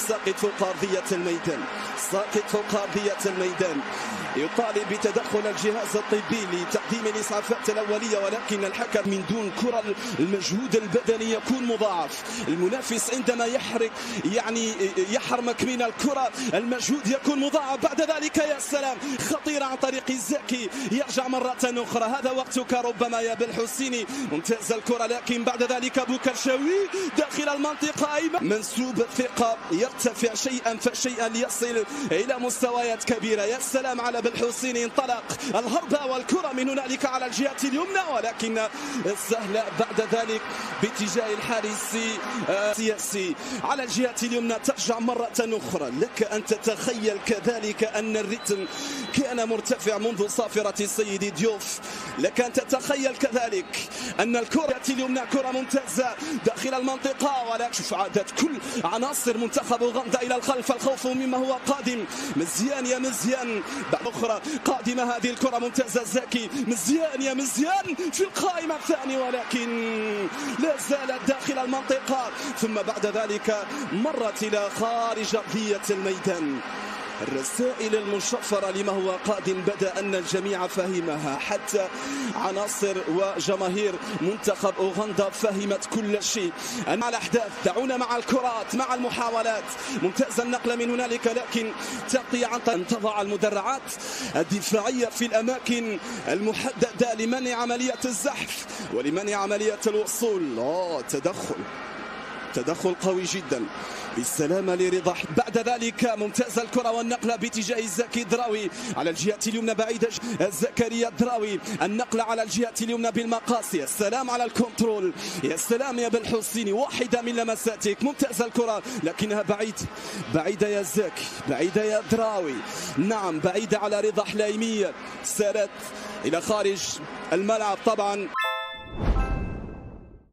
ساقط فوق أرضية الميدان، ساقط فوق أرضية الميدان، يطالب بتدخل الجهاز الطبي لتقديم الإسعافات الأولية، ولكن الحكم من دون كرة المجهود البدني يكون مضاعف. المنافس عندما يحرمك من الكرة المجهود يكون مضاعف. بعد ذلك يا سلام، خطيرة عن طريق الزكي، يرجع مرة أخرى. هذا وقتك ربما يا بالحسيني. ممتازة الكرة، لكن بعد ذلك بوكرشاوي داخل المنطقة أيمن. منسوب الثقة يرتفع شيئا فشيئا ليصل إلى مستويات كبيرة. يا سلام على بالحسيني، انطلق الهربة والكرة من هنالك على الجهة اليمنى، ولكن سهلة بعد ذلك باتجاه الحارس سياسي على الجهة اليمنى. ترجع مرة أخرى. لك أن تتخيل كذلك أن الرتم كان مرتفع منذ صافرة السيد ديوف. لك أن تتخيل كذلك أن الكرة اليمنى كرة ممتازة داخل المنطقة، ولا شوف عادت كل عناصر منتخب أوغندا إلى الخلف. الخوف مما هو قادم. مزيان يا مزيان، بعد أخرى قادمة هذه الكرة ممتازة. زكي، مزيان يا مزيان في القائمة الثانية، ولكن لا زالت داخل المنطقة، ثم بعد ذلك مرت إلى خارج أرضية الميدان. الرسائل المشفرة لما هو قادم بدأ أن الجميع فهمها، حتى عناصر وجماهير منتخب أوغندا فهمت كل شيء. مع الأحداث، دعونا مع الكرات، مع المحاولات. ممتازة النقلة من هنالك، لكن تغطية عن طريق أن تضع المدرعات الدفاعية في الأماكن المحددة لمنع عملية الزحف ولمنع عملية الوصول. تدخل قوي جدا. بالسلامة لرضا. بعد ذلك ممتازة الكرة والنقلة باتجاه زكي دراوي على الجهة اليمنى بعيدة. زكريا دراوي، النقلة على الجهة اليمنى بالمقاس. يا سلام على الكنترول، يا سلام يا بالحسيني، واحدة من لمساتك. ممتازة الكرة لكنها بعيدة يا زكي، بعيدة يا دراوي، نعم بعيدة على رضا حلايمية. سارت إلى خارج الملعب طبعا.